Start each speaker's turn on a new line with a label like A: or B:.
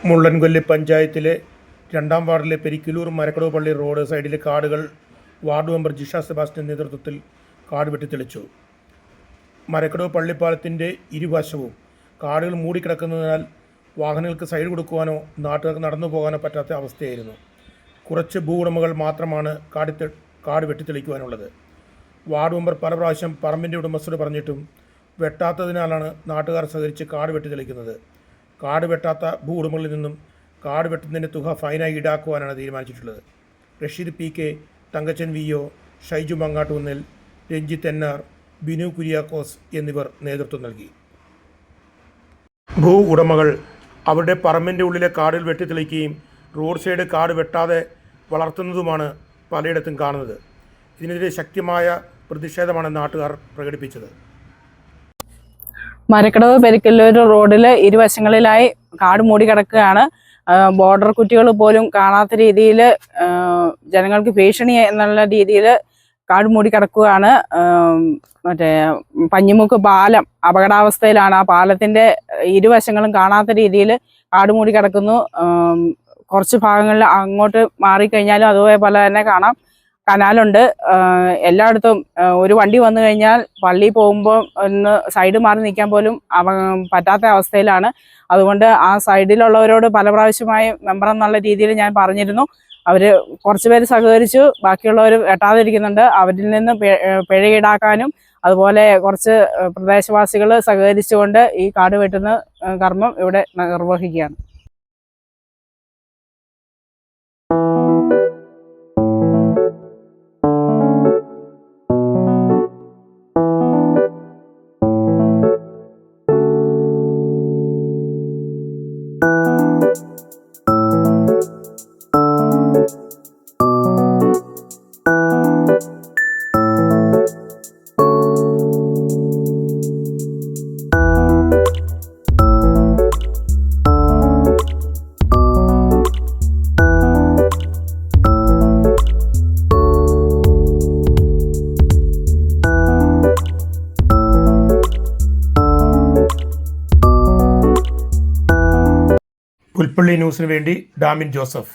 A: മുള്ളൻകൊല്ലി പഞ്ചായത്തിലെ 2-ാം വാർഡിലെ പെരിക്കലൂർ മരക്കടവ് പള്ളി റോഡ് സൈഡിലെ കാടുകൾ വാർഡ് മെമ്പർ ജിഷ സെബാസ്റ്റ്യൻ നേതൃത്വത്തിൽ കാട് വെട്ടിത്തെളിച്ചു. മരക്കടവ് പള്ളിപ്പാലത്തിൻ്റെ ഇരുവശവും കാടുകൾ മൂടിക്കിടക്കുന്നതിനാൽ വാഹനങ്ങൾക്ക് സൈഡ് കൊടുക്കുവാനോ നാട്ടുകാർക്ക് നടന്നു പോകാനോ പറ്റാത്ത അവസ്ഥയായിരുന്നു. കുറച്ച് ഭൂവുടമകൾ മാത്രമാണ് കാട് വെട്ടിത്തെളിക്കുവാനുള്ളത്. വാർഡ് മെമ്പർ പല പ്രാവശ്യം പറമ്പിൻ്റെ ഉടമസ്ഥരോട് പറഞ്ഞിട്ടും വെട്ടാത്തതിനാലാണ് നാട്ടുകാർ സഹകരിച്ച് കാട് വെട്ടിത്തെളിക്കുന്നത്. കാട് വെട്ടാത്ത ഭൂ ഉടമകളിൽ നിന്നും കാട് വെട്ടുന്നതിൻ്റെ തുക ഫൈനായി ഈടാക്കുവാനാണ് തീരുമാനിച്ചിട്ടുള്ളത്. Rashid P K, Thankachan V O, Shaiju മങ്ങാട്ടുകുന്നിൽ, രഞ്ജിത്ത് എൻ ആർ, ബിനു കുര്യാക്കോസ് എന്നിവർ നേതൃത്വം നൽകി. ഭൂ ഉടമകൾ അവരുടെ പറമ്പിൻ്റെ ഉള്ളിലെ കാടുകൾ വെട്ടിത്തെളിക്കുകയും റോഡ് സൈഡ് കാട് വെട്ടാതെ വളർത്തുന്നതുമാണ് പലയിടത്തും കാണുന്നത്. ഇതിനെതിരെ ശക്തമായ പ്രതിഷേധമാണ് നാട്ടുകാർ പ്രകടിപ്പിച്ചത്.
B: മരക്കടവ് പെരിക്കല്ലൂർ റോഡിൽ ഇരുവശങ്ങളിലായി കാട് മൂടി കിടക്കുകയാണ്. ബോർഡർ കുറ്റികൾ പോലും കാണാത്ത രീതിയിൽ ജനങ്ങൾക്ക് ഭീഷണി എന്നുള്ള രീതിയിൽ കാട് മൂടി കിടക്കുകയാണ്. മറ്റേ പഞ്ഞിമുക്ക് പാലം അപകടാവസ്ഥയിലാണ്. ആ പാലത്തിൻ്റെ ഇരുവശങ്ങളും കാണാത്ത രീതിയിൽ കാട് മൂടി കിടക്കുന്നു. കുറച്ച് ഭാഗങ്ങളിൽ അങ്ങോട്ട് മാറിക്കഴിഞ്ഞാലും അതുപോലെ തന്നെ കാണാം കനാലുണ്ട്. എല്ലായിടത്തും ഒരു വണ്ടി വന്നു കഴിഞ്ഞാൽ പള്ളി പോകുമ്പോൾ ഒന്ന് സൈഡ് മാറി നിൽക്കാൻ പോലും പറ്റാത്ത അവസ്ഥയിലാണ്. അതുകൊണ്ട് ആ സൈഡിലുള്ളവരോട് പല പ്രാവശ്യമായി മെമ്പർ എന്നുള്ള രീതിയിൽ ഞാൻ പറഞ്ഞിരുന്നു. അവർ കുറച്ച് പേര് സഹകരിച്ചു, ബാക്കിയുള്ളവർ വെട്ടാതിരിക്കുന്നുണ്ട്. അവരിൽ നിന്ന് പിഴ ഈടാക്കാനും അതുപോലെ കുറച്ച് പ്രദേശവാസികൾ സഹകരിച്ചുകൊണ്ട് ഈ കാട് വെട്ടുന്ന കർമ്മം ഇവിടെ നിർവഹിക്കുകയാണ്.
A: പുൽപ്പള്ളി ന്യൂസിന് വേണ്ടി ഡാമിൻ ജോസഫ്.